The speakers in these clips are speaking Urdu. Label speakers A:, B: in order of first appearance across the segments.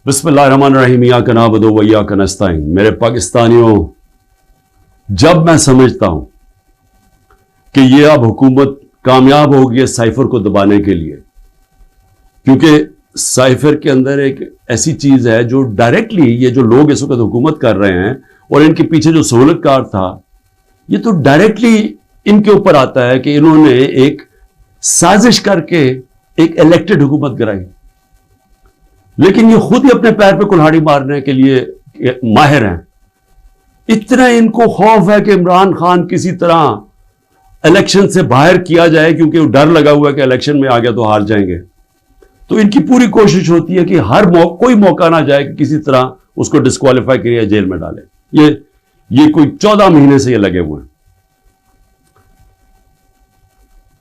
A: بسم اللہ الرحمن الرحیم ایاک نعبد و ایاک نستعین۔ میرے پاکستانیوں، جب میں سمجھتا ہوں کہ یہ اب حکومت کامیاب ہوگی ہے سائفر کو دبانے کے لیے، کیونکہ سائفر کے اندر ایک ایسی چیز ہے جو ڈائریکٹلی یہ جو لوگ اس وقت حکومت کر رہے ہیں اور ان کے پیچھے جو سہولت کار تھا، یہ تو ڈائریکٹلی ان کے اوپر آتا ہے کہ انہوں نے ایک سازش کر کے ایک الیکٹڈ حکومت کرائی، لیکن یہ خود ہی اپنے پیر پہ کلہاڑی مارنے کے لیے ماہر ہیں۔ اتنا ان کو خوف ہے کہ عمران خان کسی طرح الیکشن سے باہر کیا جائے، کیونکہ ڈر لگا ہوا ہے کہ الیکشن میں آ گیا تو ہار جائیں گے، تو ان کی پوری کوشش ہوتی ہے کہ ہر کوئی موقع نہ جائے کہ کسی طرح اس کو ڈسکوالیفائی کرے، جیل میں ڈالے۔ یہ کوئی 14 مہینے سے یہ لگے ہوئے ہیں۔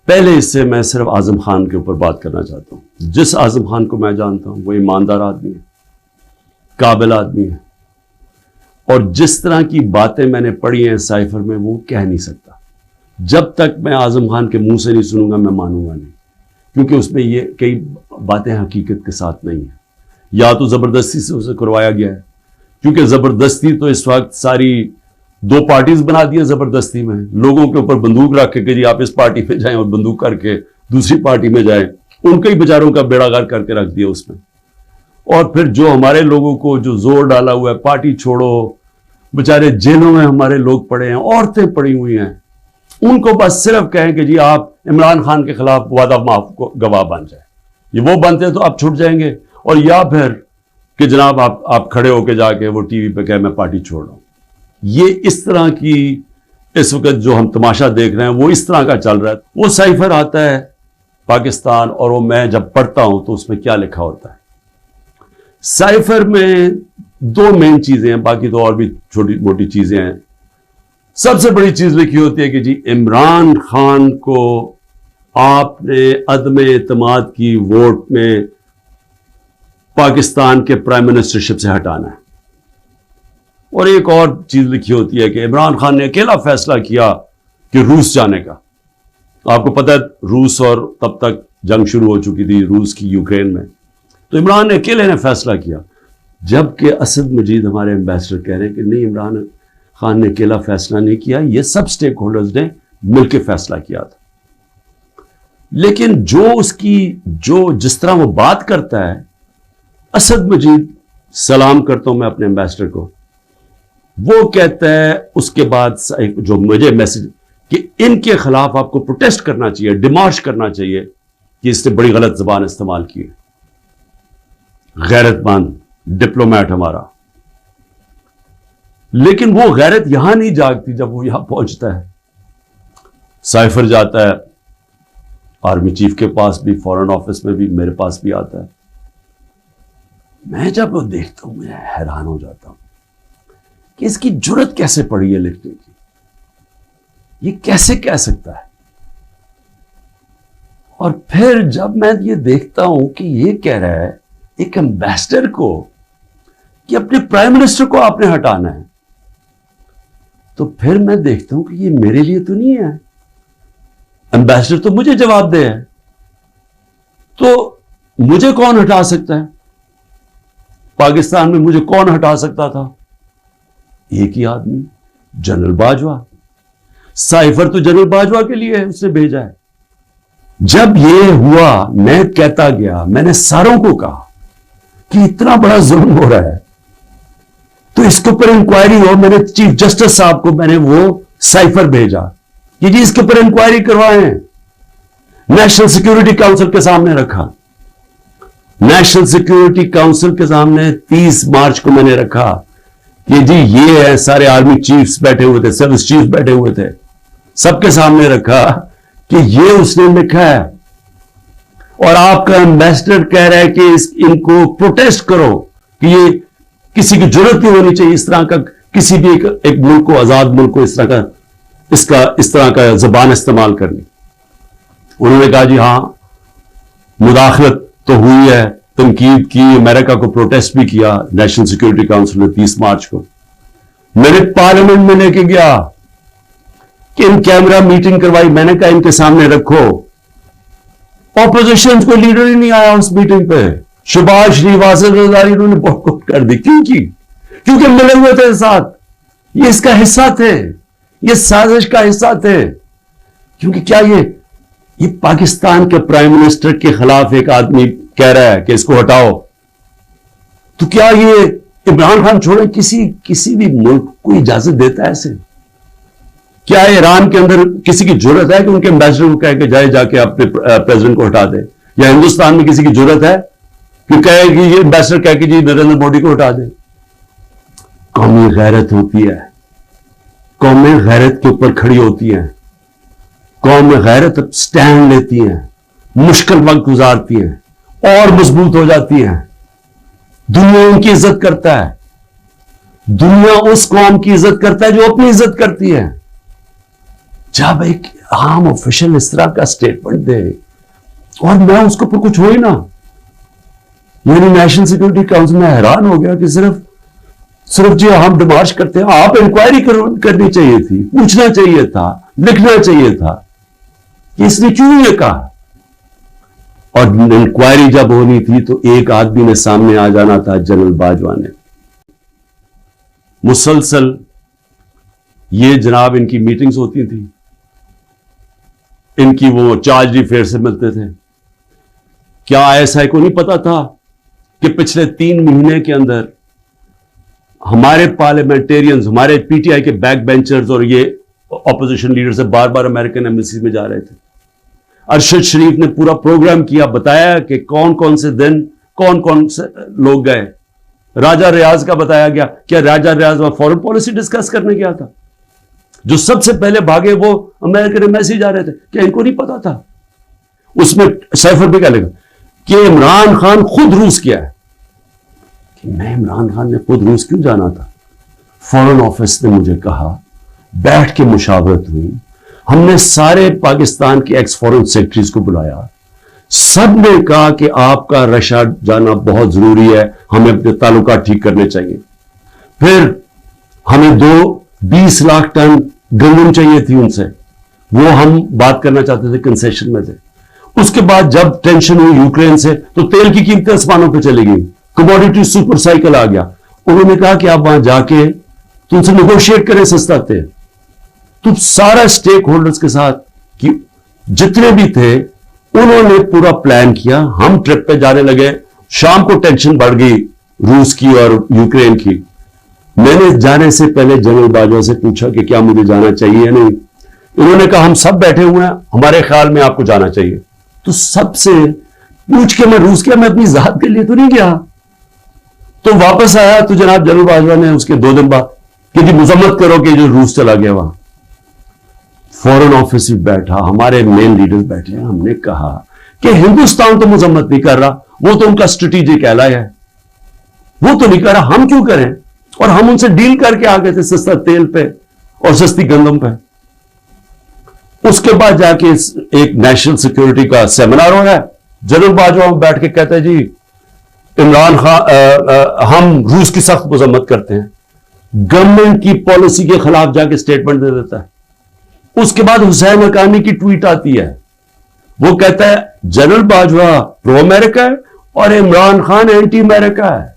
A: پہلے اس سے میں صرف اعظم خان کے اوپر بات کرنا چاہتا ہوں۔ جس اعظم خان کو میں جانتا ہوں وہ ایماندار آدمی ہے، قابل آدمی ہے، اور جس طرح کی باتیں میں نے پڑھی ہیں سائفر میں وہ کہہ نہیں سکتا۔ جب تک میں اعظم خان کے منہ سے نہیں سنوں گا میں مانوں گا نہیں، کیونکہ اس میں یہ کئی باتیں حقیقت کے ساتھ نہیں ہیں، یا تو زبردستی سے اسے کروایا گیا ہے، کیونکہ زبردستی تو اس وقت ساری 2 پارٹیز بنا دی ہیں زبردستی میں، لوگوں کے اوپر بندوق رکھ کے کہ جی آپ اس پارٹی پہ جائیں اور بندوق کر کے دوسری پارٹی میں جائیں، ان کے ہی بیچاروں کا بیڑا غرق کر کے رکھ دیا اس میں۔ اور پھر جو ہمارے لوگوں کو جو زور ڈالا ہوا ہے پارٹی چھوڑو، بیچارے جیلوں میں ہمارے لوگ پڑے ہیں، عورتیں پڑی ہوئی ہیں، ان کو بس صرف کہیں کہ جی آپ عمران خان کے خلاف وعدہ معاف گواہ بن جائیں، یہ وہ بنتے ہیں تو آپ چھوٹ جائیں گے، اور یا پھر کہ جناب آپ کھڑے ہو کے جا کے وہ ٹی وی پہ کہیں میں پارٹی چھوڑ رہا ہوں۔ یہ اس طرح کی اس وقت جو ہم تماشا دیکھ رہے ہیں وہ اس طرح کا چل رہا ہے۔ وہ سائفر آتا ہے پاکستان، اور وہ میں جب پڑھتا ہوں تو اس میں کیا لکھا ہوتا ہے۔ سائفر میں 2 مین چیزیں ہیں، باقی تو اور بھی چھوٹی موٹی چیزیں ہیں۔ سب سے بڑی چیز لکھی ہوتی ہے کہ جی عمران خان کو آپ نے عدم اعتماد کی ووٹ میں پاکستان کے پرائم منسٹرشپ سے ہٹانا ہے، اور ایک اور چیز لکھی ہوتی ہے کہ عمران خان نے اکیلا فیصلہ کیا کہ روس جانے کا۔ آپ کو پتہ ہے روس، اور تب تک جنگ شروع ہو چکی تھی روس کی یوکرین میں، تو عمران نے اکیلے نے فیصلہ کیا، جبکہ اسد مجید ہمارے ایمبیسڈر کہہ رہے ہیں کہ نہیں، عمران خان نے اکیلا فیصلہ نہیں کیا، یہ سب سٹیک ہولڈرز نے مل کے فیصلہ کیا تھا۔ لیکن جس طرح وہ بات کرتا ہے، اسد مجید، سلام کرتا ہوں میں اپنے ایمبیسڈر کو، وہ کہتا ہے اس کے بعد جو مجھے میسج کہ ان کے خلاف آپ کو پروٹیسٹ کرنا چاہیے، ڈیمارش کرنا چاہیے کہ اس نے بڑی غلط زبان استعمال کی ہے۔ غیرت مند ڈپلومیٹ ہمارا، لیکن وہ غیرت یہاں نہیں جاگتی جب وہ یہاں پہنچتا ہے۔ سائفر جاتا ہے آرمی چیف کے پاس بھی، فورن آفس میں بھی، میرے پاس بھی آتا ہے۔ میں جب وہ دیکھتا ہوں میں حیران ہو جاتا ہوں کہ اس کی جرت کیسے پڑی ہے لکھنے کی، یہ کیسے کہہ سکتا ہے۔ اور پھر جب میں یہ دیکھتا ہوں کہ یہ کہہ رہا ہے ایک ایمبیسڈر کو کہ اپنے پرائم منسٹر کو آپ نے ہٹانا ہے، تو پھر میں دیکھتا ہوں کہ یہ میرے لیے تو نہیں ہے، ایمبیسڈر تو مجھے جواب دے ہے، تو مجھے کون ہٹا سکتا ہے؟ پاکستان میں مجھے کون ہٹا سکتا تھا؟ ایک ہی آدمی، جنرل باجوہ۔ سائفر تو جنرل باجوہ کے لیے اس نے بھیجا ہے۔ جب یہ ہوا میں کہتا گیا، میں نے ساروں کو کہا کہ اتنا بڑا ظلم ہو رہا ہے تو اس کے اوپر انکوائری ہو۔ میں نے چیف جسٹس صاحب کو میں نے وہ سائفر بھیجا کہ جی اس کے اوپر انکوائری کروائیں، نیشنل سیکیورٹی کاؤنسل کے سامنے رکھا۔ نیشنل سیکیورٹی کاؤنسل کے سامنے 30 مارچ کو میں نے رکھا کہ جی یہ ہے، سارے آرمی چیفز بیٹھے ہوئے تھے، سروس چیفز بیٹھے ہوئے تھے، سب کے سامنے رکھا کہ یہ اس نے لکھا ہے، اور آپ کا ایمبیسڈر کہہ رہا ہے کہ ان کو پروٹیسٹ کرو کہ یہ کسی کی جرت نہیں ہونی چاہیے اس طرح کا، کسی بھی ایک ملک کو، آزاد ملک کو اس طرح کا زبان استعمال کرنی۔ انہوں نے کہا جی ہاں مداخلت تو ہوئی ہے، تنقید کی، امریکہ کو پروٹیسٹ بھی کیا نیشنل سیکیورٹی کاؤنسل نے 30 مارچ کو۔ میں نے پارلیمنٹ میں لے کے گیا کہ ان کیمرہ میٹنگ کروائی، میں نے کہا ان کے سامنے رکھو۔ اپوزیشن کوئی لیڈر ہی نہیں آیا اس میٹنگ پہ، شہباز شریف، آصف زرداری انہوں نے بوائکاٹ کر دی. کیوں کی؟ کیونکہ ملے ہوئے تھے ساتھ. یہ اس کا حصہ تھے، یہ سازش کا حصہ تھے. کیونکہ کیا یہ پاکستان کے پرائم منسٹر کے خلاف ایک آدمی کہہ رہا ہے کہ اس کو ہٹاؤ، تو کیا یہ عمران خان چھوڑے کسی بھی ملک کو اجازت دیتا ہے ایسے؟ کیا ایران کے اندر کسی کی جرت ہے کہ ان کے امبیسڈر کو کہے کہ جا کے اپنے پریزیڈنٹ کو ہٹا دے؟ یا ہندوستان میں کسی کی جرت ہے کہ کہے کہ یہ امبیسڈر کہہ کہ جی نریندر مودی کو ہٹا دے؟ قومی غیرت ہوتی ہے، قومیں غیرت کے اوپر کھڑی ہوتی ہیں، قوم غیرت سٹینڈ لیتی ہیں، مشکل وقت گزارتی ہیں اور مضبوط ہو جاتی ہیں. دنیا ان کی عزت کرتا ہے، دنیا اس قوم کی عزت کرتا ہے جو اپنی عزت کرتی ہے. جب ایک عام آفیشل اس طرح کا سٹیٹمنٹ دے اور میں اس کو پر کچھ ہوئی نا، یعنی نیشنل سیکورٹی کاؤنسل میں حیران ہو گیا کہ صرف جی ہم ڈیمارش کرتے ہیں. آپ انکوائری کرنی چاہیے تھی، پوچھنا چاہیے تھا، لکھنا چاہیے تھا کہ اس نے کیوں یہ کہا. اور انکوائری جب ہونی تھی تو ایک آدمی نے سامنے آ جانا تھا، جنرل باجوہ نے. مسلسل یہ جناب ان کی میٹنگز ہوتی تھی، ان کی وہ چارج افیئر سے ملتے تھے. کیا ایسا کو نہیں پتا تھا کہ پچھلے 3 مہینے کے اندر ہمارے پارلیمنٹیرینز، ہمارے پی ٹی آئی کے بیک بینچرز اور یہ اپوزیشن لیڈر سے بار بار امریکن ایمبیسی میں جا رہے تھے. ارشد شریف نے پورا پروگرام کیا، بتایا کہ کون کون سے دن کون سے لوگ گئے. راجہ ریاض کا بتایا گیا. کیا راجہ ریاض وہاں فورن پالیسی ڈسکس کرنے گیا تھا؟ جو سب سے پہلے بھاگے وہ امریکن ایمبیسی جا رہے تھے. کیا ان کو نہیں پتا تھا؟ اس میں سیفر بھی کہہ لے گا کہ عمران خان خود روس کیا ہے. کہ میں عمران خان نے خود روس کیوں جانا تھا؟ فورن آفس نے مجھے کہا، بیٹھ کے مشاورت ہوئی، ہم نے سارے پاکستان کے ایکس فورن سیکرٹریز کو بلایا، سب نے کہا کہ آپ کا رشیا جانا بہت ضروری ہے، ہمیں اپنے تعلقات ٹھیک کرنے چاہیے. پھر ہمیں 20 لاکھ ٹن گندم چاہیے تھی ان سے، وہ ہم بات کرنا چاہتے تھے، کنسیشن میں تھے. اس کے بعد جب ٹینشن ہوئی یوکرین سے تو تیل کی قیمتیں آسمانوں پہ چلی گئی، کموڈیٹی سپر سائیکل آ گیا. انہوں نے کہا کہ آپ وہاں جا کے تو ان سے نیگوشیٹ کریں سستا تیل. تو سارا سٹیک ہولڈرز کے ساتھ کہ جتنے بھی تھے انہوں نے پورا پلان کیا. ہم ٹرپ پہ جانے لگے، شام کو ٹینشن بڑھ گئی روس کی اور یوکرین کی. میں نے جانے سے پہلے جنرل باجوہ سے پوچھا کہ کیا مجھے جانا چاہیے یا نہیں. انہوں نے کہا ہم سب بیٹھے ہوئے ہیں، ہمارے خیال میں آپ کو جانا چاہیے. تو سب سے پوچھ کے میں روس کیا، میں اپنی ذات کے لیے تو نہیں گیا. تو واپس آیا تو جناب جنرل باجوہ نے اس کے 2 دن بعد کہ جی مذمت کرو کہ جو روس چلا گیا وہاں. فورن آفس ہی بیٹھا، ہمارے مین لیڈر بیٹھے ہیں. ہم نے کہا کہ ہندوستان تو مذمت نہیں کر رہا، وہ تو ان کا اسٹریٹجک ایلائی ہے، وہ تو نہیں کر رہا، ہم کیوں کریں؟ اور ہم ان سے ڈیل کر کے آ گئے تھے سستا تیل پہ اور سستی گندم پہ. اس کے بعد جا کے ایک نیشنل سیکورٹی کا سیمینار ہو رہا ہے. جنرل باجوہ بیٹھ کے کہتا ہے جی عمران خان ہم روس کی سخت مذمت کرتے ہیں. گورنمنٹ کی پالیسی کے خلاف جا کے اسٹیٹمنٹ دے دیتا ہے. اس کے بعد حسین حقانی کی ٹویٹ آتی ہے، وہ کہتا ہے جنرل باجوہ پرو امریکہ ہے اور عمران خان اینٹی امریکہ ہے.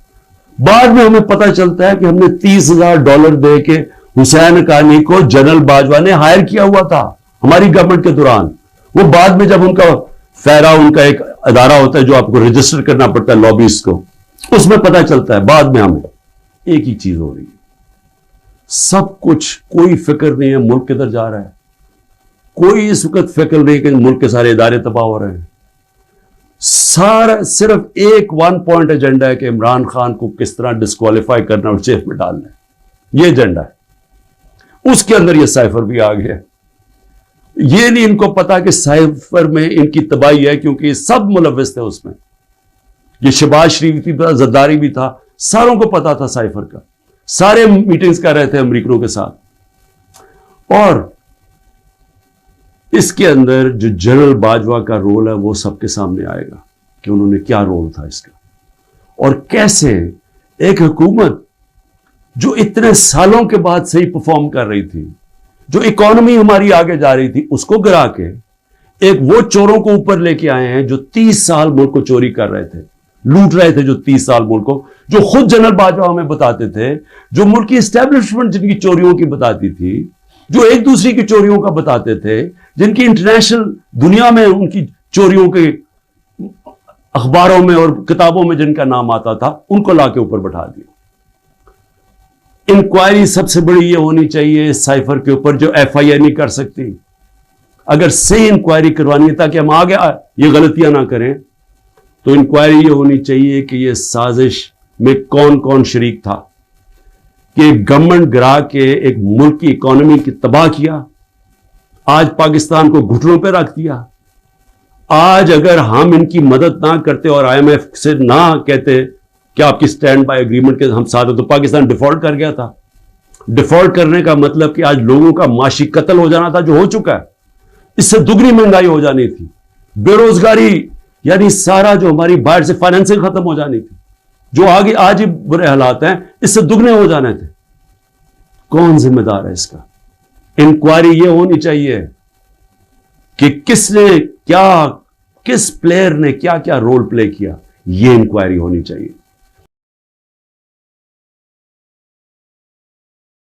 A: بعد میں ہمیں پتہ چلتا ہے کہ ہم نے $30,000 دے کے حسین حقانی کو جنرل باجوہ نے ہائر کیا ہوا تھا ہماری گورنمنٹ کے دوران. وہ بعد میں جب ان کا فیرا، ان کا ایک ادارہ ہوتا ہے جو آپ کو رجسٹر کرنا پڑتا ہے لابیز کو، اس میں پتہ چلتا ہے. بعد میں ہمیں ایک ہی چیز ہو رہی ہے، سب کچھ، کوئی فکر نہیں ہے ملک کدھر جا رہا ہے. کوئی اس وقت فکر نہیں کہ ملک کے سارے ادارے تباہ ہو رہے ہیں. سارا صرف ایک 1 پوائنٹ ایجنڈا ہے کہ عمران خان کو کس طرح ڈسکوالیفائی کرنا اور جیل میں ڈالنا ہے. یہ ایجنڈا ہے. اس کے اندر یہ سائفر بھی آ گیا. یہ نہیں ان کو پتا کہ سائفر میں ان کی تباہی ہے، کیونکہ یہ سب ملوث تھے اس میں. یہ شہباز شریف بھی تھا، زرداری بھی تھا، ساروں کو پتا تھا سائفر کا. سارے میٹنگز کر رہے تھے امریکنوں کے ساتھ. اور اس کے اندر جو جنرل باجوہ کا رول ہے وہ سب کے سامنے آئے گا کہ انہوں نے کیا رول تھا اس کا، اور کیسے ایک حکومت جو اتنے سالوں کے بعد صحیح پرفارم کر رہی تھی، جو اکانومی ہماری آگے جا رہی تھی، اس کو گرا کے ایک وہ چوروں کو اوپر لے کے آئے ہیں جو 30 سال ملک کو چوری کر رہے تھے، لوٹ رہے تھے جو 30 سال ملک کو, جو خود جنرل باجوہ ہمیں بتاتے تھے, جو ملک کی اسٹیبلشمنٹ جن کی چوریوں کی بتاتی تھی, جو ایک دوسری کی چوریوں کا بتاتے تھے, جن کی انٹرنیشنل دنیا میں ان کی چوریوں کے اخباروں میں اور کتابوں میں جن کا نام آتا تھا, ان کو لا کے اوپر بٹھا دیا. انکوائری سب سے بڑی یہ ہونی چاہیے سائفر کے اوپر, جو ایف آئی آر نہیں کر سکتی. اگر صحیح انکوائری کروانی ہے تاکہ ہم آگے یہ غلطیاں نہ کریں, تو انکوائری یہ ہونی چاہیے کہ یہ سازش میں کون کون شریک تھا, کہ گورنمنٹ گرا کے ایک ملک کی اکانومی کی تباہ کیا, آج پاکستان کو گھٹنوں پہ رکھ دیا. آج اگر ہم ان کی مدد نہ کرتے اور آئی ایم ایف سے نہ کہتے کہ آپ کی سٹینڈ بائی اگریمنٹ کے ہم ساتھ ہیں, تو پاکستان ڈیفالٹ کر گیا تھا. ڈیفالٹ کرنے کا مطلب کہ آج لوگوں کا معاشی قتل ہو جانا تھا, جو ہو چکا ہے. اس سے دگنی مہنگائی ہو جانی تھی, بے روزگاری یعنی سارا جو ہماری باہر سے فائنینسنگ ختم ہو جانی تھی, جو آگے آج ہی برے حالات ہیں اس سے دگنے ہو جانے تھے. کون ذمہ دار ہے اس کا؟ انکوائری یہ ہونی چاہیے کہ کس نے کیا, کس پلیئر نے کیا کیا رول پلے کیا, یہ انکوائری ہونی چاہیے.